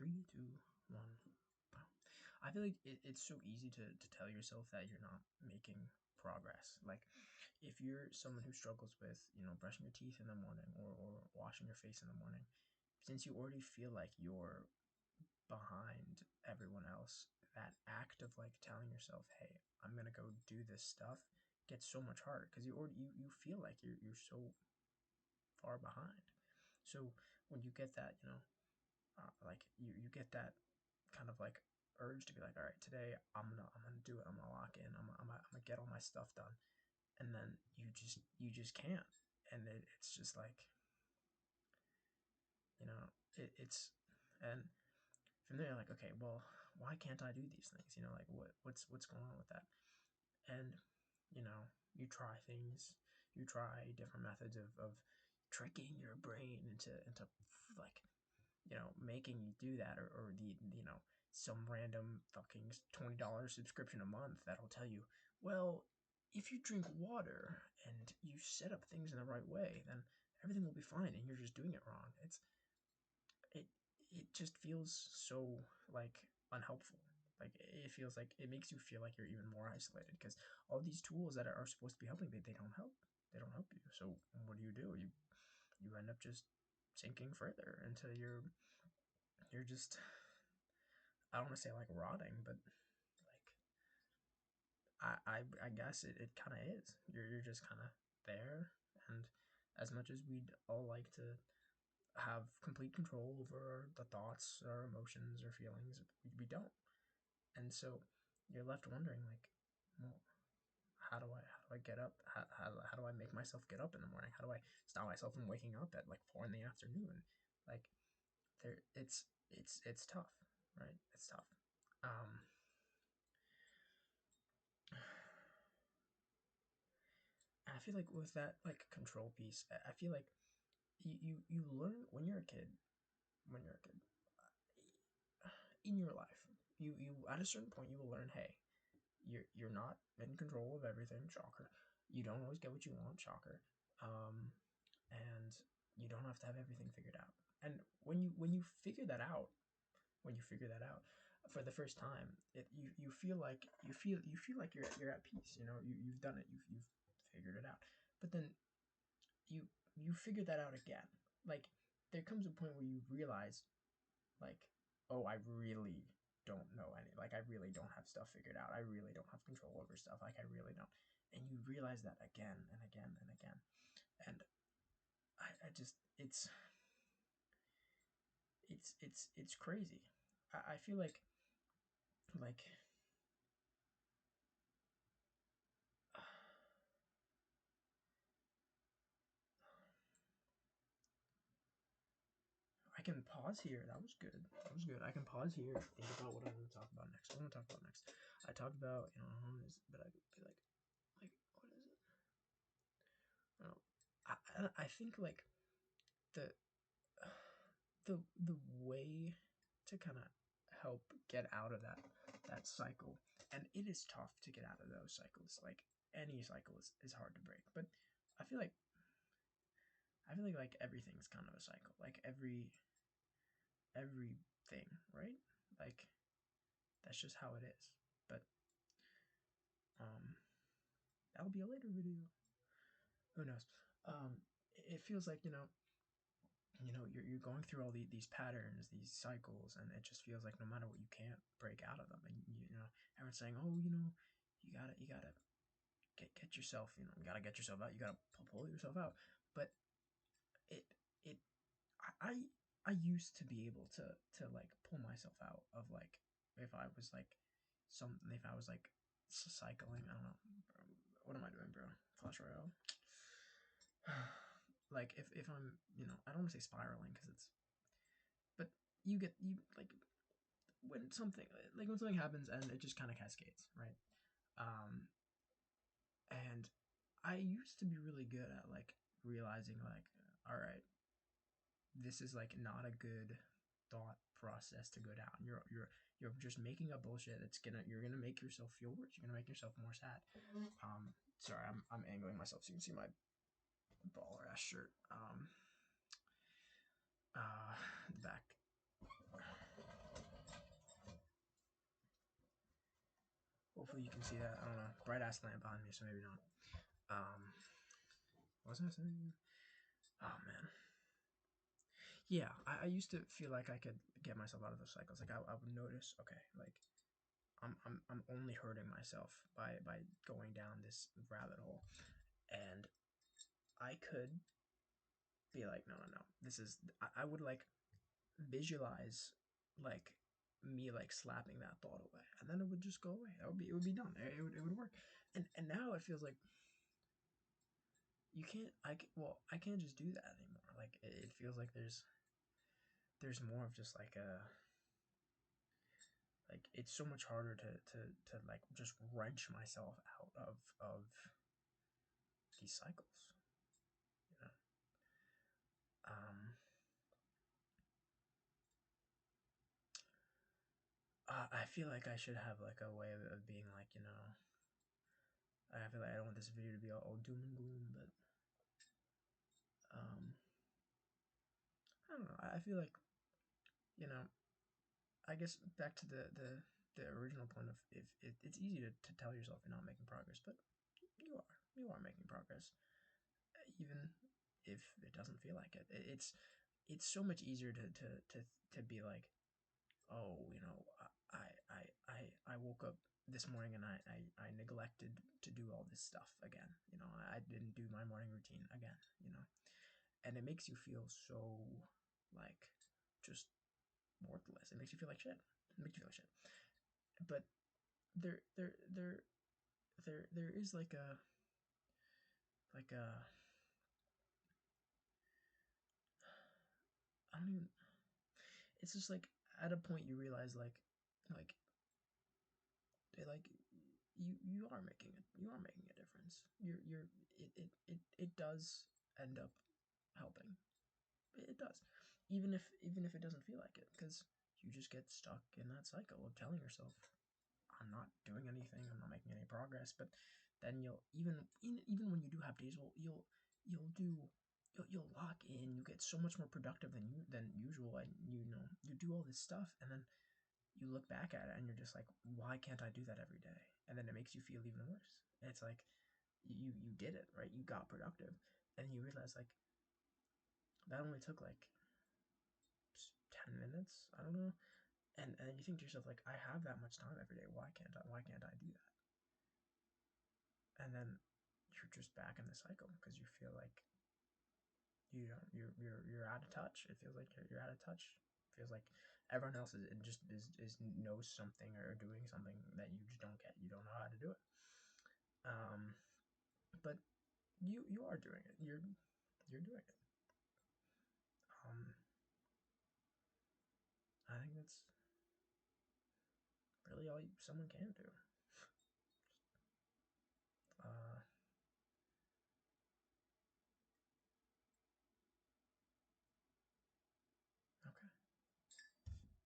Three, two, one. I feel like it's so easy to tell yourself that you're not making progress. Like, if you're someone who struggles with, brushing your teeth in the morning, or washing your face in the morning, since you already feel like you're behind everyone else, that act of like telling yourself, "Hey, I'm gonna go do this stuff," gets so much harder because you feel like you're so far behind. So when you get that, like you get that kind of like urge to be like, all right, today I'm gonna do it. I'm gonna lock in. I'm gonna get all my stuff done, and then you just can't, and it's just like, it's, and from there, like, okay, well, why can't I do these things? Like, what's going on with that? And you try things, you try different methods of tricking your brain into like, making you do that, or some random fucking $20 subscription a month that'll tell you, well, if you drink water and you set up things in the right way, then everything will be fine, and you're just doing it wrong. It it just feels so like unhelpful. Like, it feels like it makes you feel like you're even more isolated because all these tools that are supposed to be helping, they don't help. They don't help you. So what do? You end up just sinking further until you're just, I don't want to say like rotting, but like, I guess it kind of is. You're just kind of there, and as much as we'd all like to have complete control over the thoughts, our emotions, or feelings, we don't. And so you're left wondering, like, well, how do I get up? How do I make myself get up in the morning? How do I stop myself from waking up at like 4 in the afternoon? Like, it's tough, right? It's tough. Um, I feel like with that like control piece, I feel like you learn when you're a kid, when you're a kid in your life, you at a certain point you will learn, hey, you're not in control of everything, shocker. You don't always get what you want, shocker. And you don't have to have everything figured out. And when you figure that out, when you figure that out for the first time, you feel like you feel like you're at peace. You've done it. You've figured it out. But then you you figure that out again. Like, there comes a point where you realize, like, oh, I really don't know any, like, I really don't have stuff figured out. I really don't have control over stuff. Like, I really don't. And you realize that again and again and again. And I just, it's crazy. I feel like I can pause here. That was good. That was good. I can pause here, think about what I want to talk about next. What I want to talk about next. I talked about, but I could be like, what is it? I don't know. I think like the the way to kind of help get out of that cycle, and it is tough to get out of those cycles. Like, any cycle is hard to break, but I feel like like everything's kind of a cycle. Like, everything, right? Like, that's just how it is. But um that'll be a later video. Who knows? Um it feels like, you're going through all these patterns, these cycles, and it just feels like no matter what, you can't break out of them. And everyone's saying, oh, you gotta get yourself, you gotta get yourself out, you gotta pull yourself out. But it it I I used to be able to like pull myself out of, like, if I was like if I was like cycling, I don't know, what am I doing, bro? Clash Royale. Like, if I'm, I don't want to say spiraling because it's, but you like, when something happens and it just kind of cascades, right? Um, and I used to be really good at like realizing, like, all right, this is like not a good thought process to go down. You're just making up bullshit that's you're gonna make yourself feel worse. You're gonna make yourself more sad. Sorry, I'm angling myself so you can see my baller ass shirt. Uh, back. hopefully you can see that. I don't know. Bright ass lamp behind me, so maybe not. What was I saying? Oh man. Yeah, I used to feel like I could get myself out of those cycles. Like I would notice, okay, like I'm only hurting myself by going down this rabbit hole, and I could be like, no, no, no. This is I would like visualize like me like slapping that thought away, and then it would just go away. It would be done. It would work. And now it feels like you can't. I can't just do that anymore. Like it feels like there's more of just like a like it's so much harder to like just wrench myself out of these cycles, you know. Um, I feel like I should have like a way of being like, you know, I feel like I don't want this video to be all doom and gloom, but um, I don't know. I feel like, you know, I guess back to the original point of if it's easy to tell yourself you're not making progress, but you are making progress, even if it doesn't feel like it. It's so much easier to be like, oh, you know, I woke up this morning and I neglected to do all this stuff again. You know, I didn't do my morning routine again, you know. And it makes you feel so like just worthless. It makes you feel like shit. It makes you feel like shit. But there there there there is like a I don't even it's just like at a point you realize like like you are making it you are making a difference. You're it does end up helping. It does, even if it doesn't feel like it, because you just get stuck in that cycle of telling yourself I'm not doing anything, I'm not making any progress. But then you'll even when you do have days, you'll do you'll lock in, you get so much more productive than usual, and you know you do all this stuff, and then you look back at it and you're just like, why can't I do that every day? And then it makes you feel even worse. It's like you did it, right? You got productive, and you realize like that only took like 10 minutes. I don't know. And then you think to yourself like, I have that much time every day. Why can't I do that? And then you're just back in the cycle because you feel like you don't you're out of touch. It feels like you're out of touch. It feels like everyone else is knows something or doing something that you just don't get. You don't know how to do it. Um, but you are doing it. You're doing it. Um, I think that's really all someone can do.